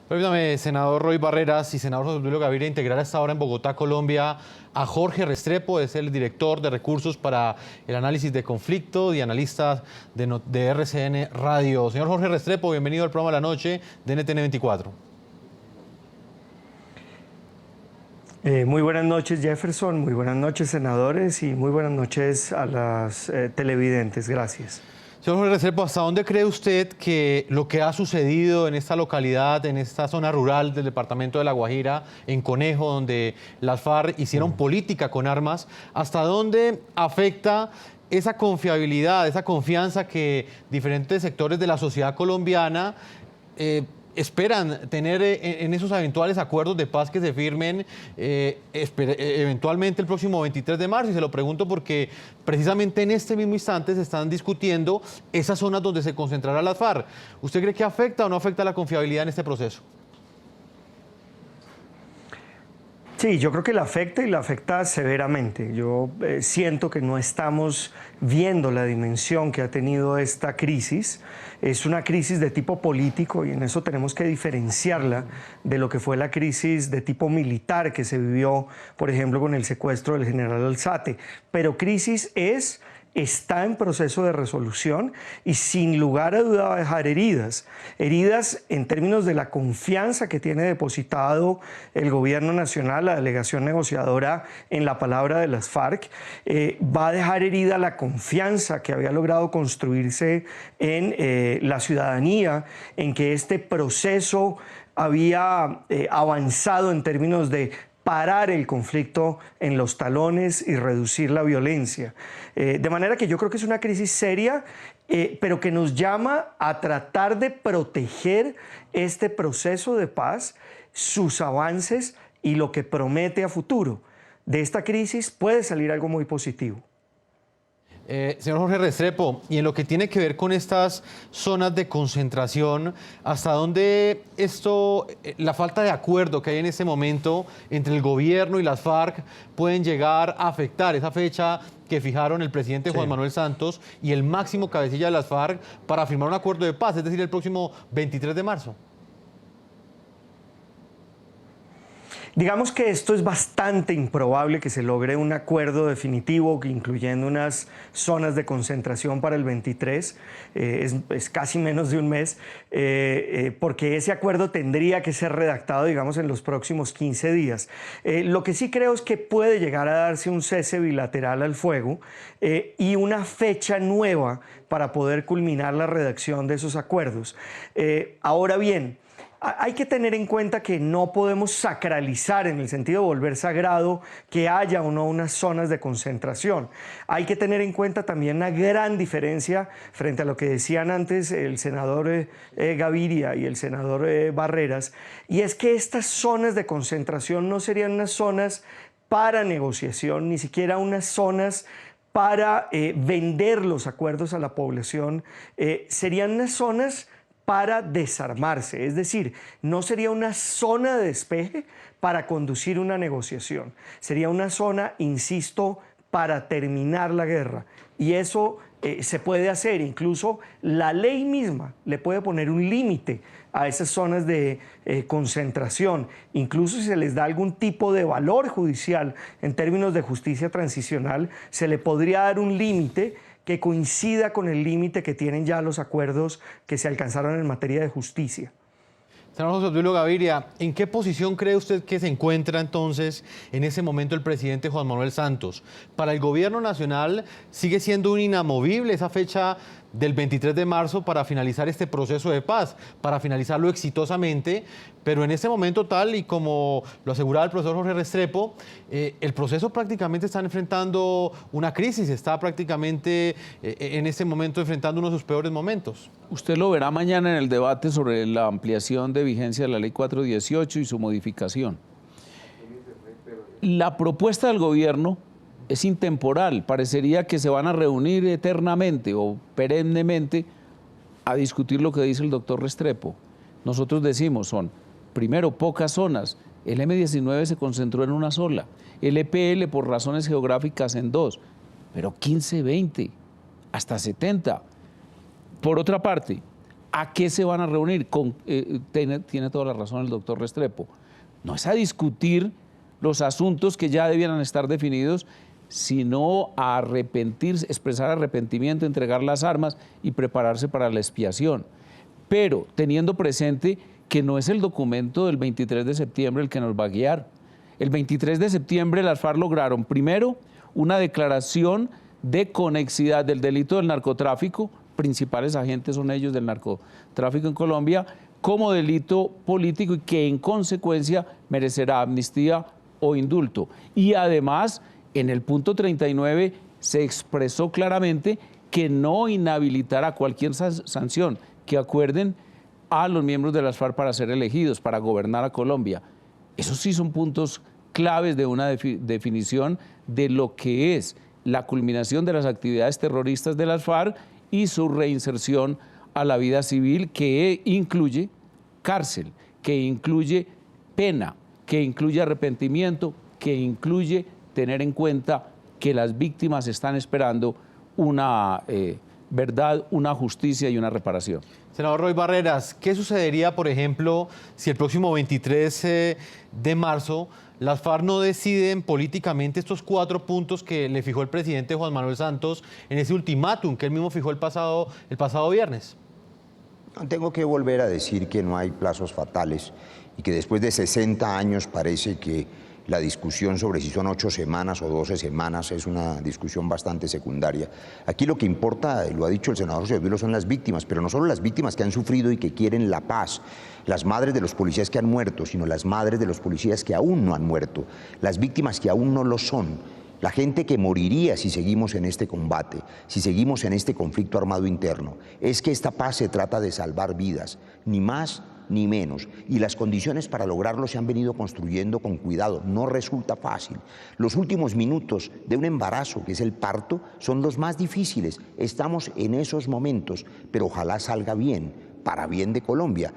Permítame, senador Roy Barreras y senador José Obdulio Gaviria, integrar a esta hora en Bogotá, Colombia, a Jorge Restrepo, es el director de recursos para el análisis de conflicto y analista de RCN Radio. Señor Jorge Restrepo, bienvenido al programa de la noche de NTN 24. Muy buenas noches, Jefferson, muy buenas noches, senadores, y muy buenas noches a las televidentes. Gracias. Señor Jorge Restrepo, ¿hasta dónde cree usted que lo que ha sucedido en esta localidad, en esta zona rural del departamento de La Guajira, en Conejo, donde las FARC hicieron política con armas, hasta dónde afecta esa confiabilidad, esa confianza que diferentes sectores de la sociedad colombiana esperan tener en esos eventuales acuerdos de paz que se firmen eventualmente el próximo 23 de marzo? Y se lo pregunto porque precisamente en este mismo instante se están discutiendo esas zonas donde se concentrará las FARC. ¿Usted cree que afecta o no afecta la confiabilidad en este proceso? Sí, yo creo que la afecta y la afecta severamente. Yo siento que no estamos viendo la dimensión que ha tenido esta crisis. Es una crisis de tipo político y en eso tenemos que diferenciarla de lo que fue la crisis de tipo militar que se vivió, por ejemplo, con el secuestro del general Alzate. Pero crisis está en proceso de resolución y sin lugar a duda va a dejar heridas en términos de la confianza que tiene depositado el gobierno nacional, la delegación negociadora en la palabra de las FARC, va a dejar herida la confianza que había logrado construirse en la ciudadanía, en que este proceso había avanzado en términos de parar el conflicto en los talones y reducir la violencia. De manera que yo creo que es una crisis seria, pero que nos llama a tratar de proteger este proceso de paz, sus avances y lo que promete a futuro. De esta crisis puede salir algo muy positivo. Señor Jorge Restrepo, y en lo que tiene que ver con estas zonas de concentración, ¿hasta dónde la falta de acuerdo que hay en este momento entre el gobierno y las FARC pueden llegar a afectar esa fecha que fijaron el presidente Juan Manuel Santos y el máximo cabecilla de las FARC para firmar un acuerdo de paz, es decir, el próximo 23 de marzo? Digamos que esto es bastante improbable que se logre un acuerdo definitivo, incluyendo unas zonas de concentración para el 23, es casi menos de un mes, porque ese acuerdo tendría que ser redactado, digamos, en los próximos 15 días. Lo que sí creo es que puede llegar a darse un cese bilateral al fuego y una fecha nueva para poder culminar la redacción de esos acuerdos. Ahora bien, hay que tener en cuenta que no podemos sacralizar, en el sentido de volver sagrado, que haya o no unas zonas de concentración. Hay que tener en cuenta también una gran diferencia frente a lo que decían antes el senador Gaviria y el senador Barreras, y es que estas zonas de concentración no serían unas zonas para negociación, ni siquiera unas zonas para vender los acuerdos a la población, serían unas zonas para desarmarse, es decir, no sería una zona de despeje para conducir una negociación, sería una zona, insisto, para terminar la guerra. Y eso se puede hacer, incluso la ley misma le puede poner un límite a esas zonas de concentración, incluso si se les da algún tipo de valor judicial en términos de justicia transicional, se le podría dar un límite que coincida con el límite que tienen ya los acuerdos que se alcanzaron en materia de justicia. Senador José Obdulio Gaviria, ¿en qué posición cree usted que se encuentra entonces en ese momento el presidente Juan Manuel Santos? Para el gobierno nacional sigue siendo un inamovible esa fecha del 23 de marzo para finalizar este proceso de paz, para finalizarlo exitosamente, pero en este momento, tal y como lo aseguraba el profesor Jorge Restrepo, el proceso prácticamente está enfrentando una crisis, está prácticamente en este momento enfrentando uno de sus peores momentos. Usted lo verá mañana en el debate sobre la ampliación de vigencia de la Ley 418 y su modificación. La propuesta del gobierno es intemporal, parecería que se van a reunir eternamente o perennemente a discutir lo que dice el doctor Restrepo. Nosotros decimos, primero, pocas zonas, el M-19 se concentró en una sola, el EPL por razones geográficas en dos, pero 15, 20, hasta 70. Por otra parte, ¿A qué se van a reunir? Tiene toda la razón el doctor Restrepo. No es a discutir los asuntos que ya debieran estar definidos, sino a arrepentirse, expresar arrepentimiento, entregar las armas y prepararse para la expiación. Pero teniendo presente que no es el documento del 23 de septiembre el que nos va a guiar. El 23 de septiembre las FARC lograron, primero, una declaración de conexidad del delito del narcotráfico, principales agentes son ellos del narcotráfico en Colombia, como delito político y que en consecuencia merecerá amnistía o indulto. Y además, en el punto 39 se expresó claramente que no inhabilitará cualquier sanción que acuerden a los miembros de las FARC para ser elegidos, para gobernar a Colombia. Esos sí son puntos claves de una definición de lo que es la culminación de las actividades terroristas de las FARC y su reinserción a la vida civil, que incluye cárcel, que incluye pena, que incluye arrepentimiento, que incluye tener en cuenta que las víctimas están esperando una verdad, una justicia y una reparación. Senador Roy Barreras, ¿qué sucedería, por ejemplo, si el próximo 23 de marzo las FARC no deciden políticamente estos 4 puntos que le fijó el presidente Juan Manuel Santos en ese ultimátum que él mismo fijó el pasado viernes? Tengo que volver a decir que no hay plazos fatales y que después de 60 años parece que la discusión sobre si son 8 semanas o 12 semanas es una discusión bastante secundaria. Aquí lo que importa, lo ha dicho el senador José Obdulio, son las víctimas, pero no solo las víctimas que han sufrido y que quieren la paz, las madres de los policías que han muerto, sino las madres de los policías que aún no han muerto, las víctimas que aún no lo son, la gente que moriría si seguimos en este combate, si seguimos en este conflicto armado interno. Es que esta paz se trata de salvar vidas, ni más ni menos, y las condiciones para lograrlo se han venido construyendo con cuidado. No resulta fácil. Los últimos minutos de un embarazo, que es el parto, son los más difíciles. Estamos en esos momentos, pero ojalá salga bien, para bien de Colombia.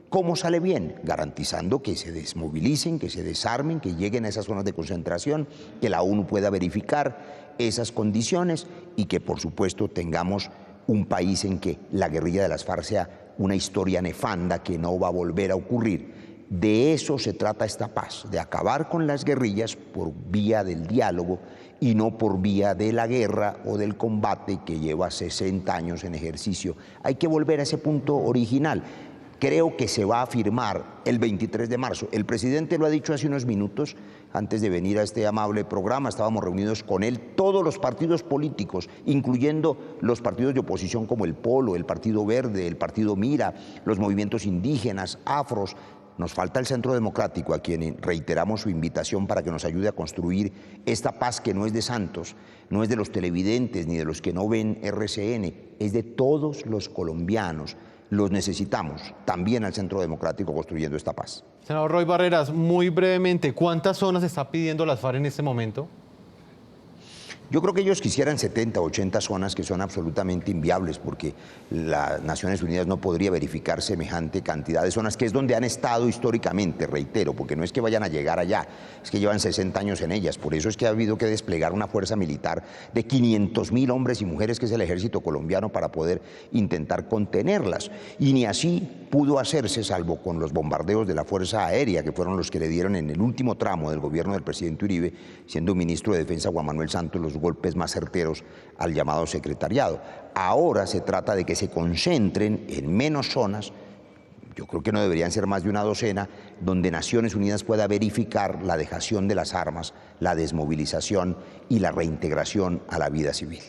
¿Cómo sale bien? Garantizando que se desmovilicen, que se desarmen, que lleguen a esas zonas de concentración, que la ONU pueda verificar esas condiciones y que, por supuesto, tengamos un país en que la guerrilla de las FARC sea una historia nefanda que no va a volver a ocurrir. De eso se trata esta paz, de acabar con las guerrillas por vía del diálogo y no por vía de la guerra o del combate que lleva 60 años en ejercicio. Hay que volver a ese punto original. Creo que se va a firmar el 23 de marzo. El presidente lo ha dicho hace unos minutos, antes de venir a este amable programa, estábamos reunidos con él, todos los partidos políticos, incluyendo los partidos de oposición como el Polo, el Partido Verde, el Partido Mira, los movimientos indígenas, afros. Nos falta el Centro Democrático, a quien reiteramos su invitación para que nos ayude a construir esta paz que no es de Santos, no es de los televidentes ni de los que no ven RCN, es de todos los colombianos. Los necesitamos también al Centro Democrático construyendo esta paz. Senador Roy Barreras, muy brevemente, ¿cuántas zonas está pidiendo las FARC en este momento? Yo creo que ellos quisieran 70, 80 zonas que son absolutamente inviables porque las Naciones Unidas no podría verificar semejante cantidad de zonas, que es donde han estado históricamente, reitero, porque no es que vayan a llegar allá, es que llevan 60 años en ellas. Por eso es que ha habido que desplegar una fuerza militar de 500.000 hombres y mujeres, que es el ejército colombiano, para poder intentar contenerlas. Y ni así pudo hacerse, salvo con los bombardeos de la Fuerza Aérea, que fueron los que le dieron en el último tramo del gobierno del presidente Uribe, siendo ministro de Defensa Juan Manuel Santos, los golpes más certeros al llamado secretariado. Ahora se trata de que se concentren en menos zonas, yo creo que no deberían ser más de una docena, donde Naciones Unidas pueda verificar la dejación de las armas, la desmovilización y la reintegración a la vida civil.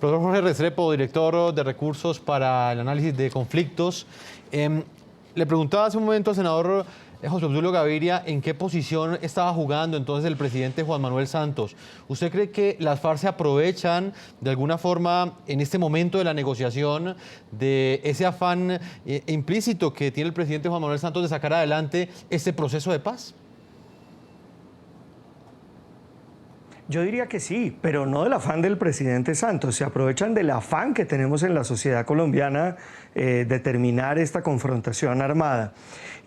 Profesor Jorge Restrepo, director de Recursos para el Análisis de Conflictos. Le preguntaba hace un momento al senador José Obdulio Gaviria en qué posición estaba jugando entonces el presidente Juan Manuel Santos. ¿Usted cree que las FARC se aprovechan de alguna forma en este momento de la negociación de ese afán implícito que tiene el presidente Juan Manuel Santos de sacar adelante este proceso de paz? Yo diría que sí, pero no del afán del presidente Santos. Se aprovechan del afán que tenemos en la sociedad colombiana de terminar esta confrontación armada.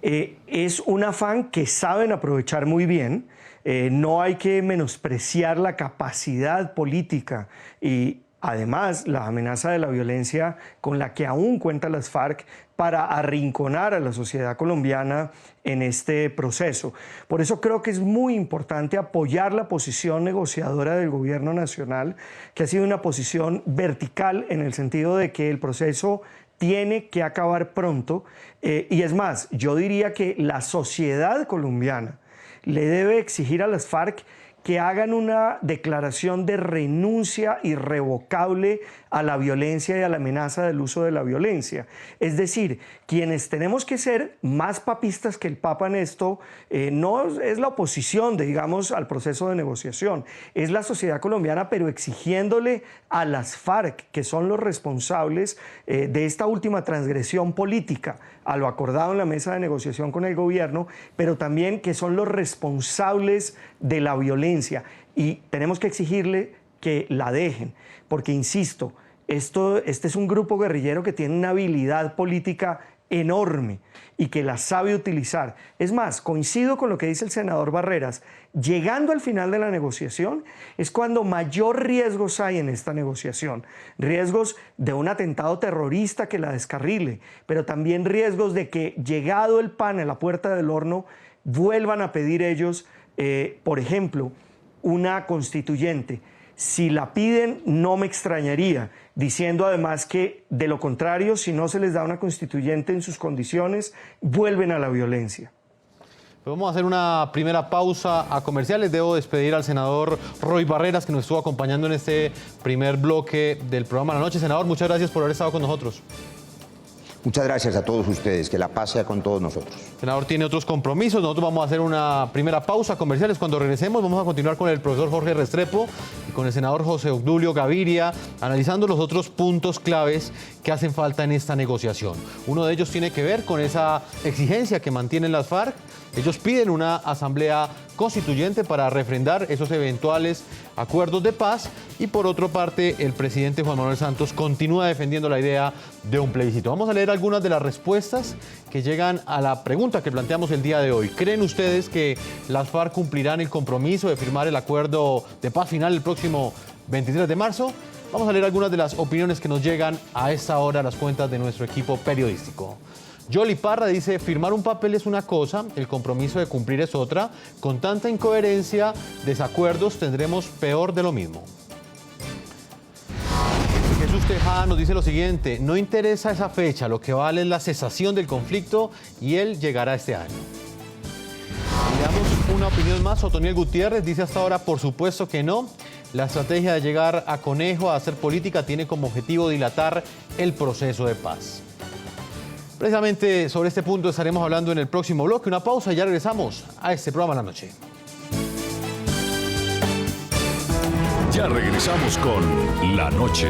Es un afán que saben aprovechar muy bien. No hay que menospreciar la capacidad política y Además, la amenaza de la violencia con la que aún cuentan las FARC para arrinconar a la sociedad colombiana en este proceso. Por eso creo que es muy importante apoyar la posición negociadora del gobierno nacional, que ha sido una posición vertical en el sentido de que el proceso tiene que acabar pronto. Y es más, yo diría que la sociedad colombiana le debe exigir a las FARC que hagan una declaración de renuncia irrevocable a la violencia y a la amenaza del uso de la violencia. Es decir, quienes tenemos que ser más papistas que el Papa en esto, no es la oposición, digamos, al proceso de negociación, es la sociedad colombiana, pero exigiéndole a las FARC, que son los responsables de esta última transgresión política, a lo acordado en la mesa de negociación con el gobierno, pero también que son los responsables de la violencia. Y tenemos que exigirle que la dejen, porque, insisto, este es un grupo guerrillero que tiene una habilidad política enorme y que la sabe utilizar. Es más, coincido con lo que dice el senador Barreras, llegando al final de la negociación es cuando mayor riesgos hay en esta negociación. Riesgos de un atentado terrorista que la descarrile, pero también riesgos de que, llegado el pan a la puerta del horno, vuelvan a pedir ellos, por ejemplo, una constituyente. Si la piden, no me extrañaría, diciendo además que, de lo contrario, si no se les da una constituyente en sus condiciones, vuelven a la violencia. Pues vamos a hacer una primera pausa a comerciales. Debo despedir al senador Roy Barreras, que nos estuvo acompañando en este primer bloque del programa La Noche. Senador, muchas gracias por haber estado con nosotros. Muchas gracias a todos ustedes, que la paz sea con todos nosotros. El senador tiene otros compromisos, nosotros vamos a hacer una primera pausa comerciales. Cuando regresemos vamos a continuar con el profesor Jorge Restrepo y con el senador José Obdulio Gaviria, analizando los otros puntos claves que hacen falta en esta negociación. Uno de ellos tiene que ver con esa exigencia que mantienen las FARC. Ellos piden una asamblea constituyente para refrendar esos eventuales acuerdos de paz, y por otra parte el presidente Juan Manuel Santos continúa defendiendo la idea de un plebiscito. Vamos a leer algunas de las respuestas que llegan a la pregunta que planteamos el día de hoy. ¿Creen ustedes que las FARC cumplirán el compromiso de firmar el acuerdo de paz final el próximo 23 de marzo? Vamos a leer algunas de las opiniones que nos llegan a esta hora a las cuentas de nuestro equipo periodístico. Yoli Parra dice: firmar un papel es una cosa, el compromiso de cumplir es otra. Con tanta incoherencia, desacuerdos, tendremos peor de lo mismo. Jesús Tejada nos dice lo siguiente: no interesa esa fecha, lo que vale es la cesación del conflicto y él llegará este año. Y damos una opinión más. Otoniel Gutiérrez dice hasta ahora: por supuesto que no. La estrategia de llegar a Conejo a hacer política tiene como objetivo dilatar el proceso de paz. Precisamente sobre este punto estaremos hablando en el próximo bloque. Una pausa y ya regresamos a este programa La Noche. Ya regresamos con La Noche.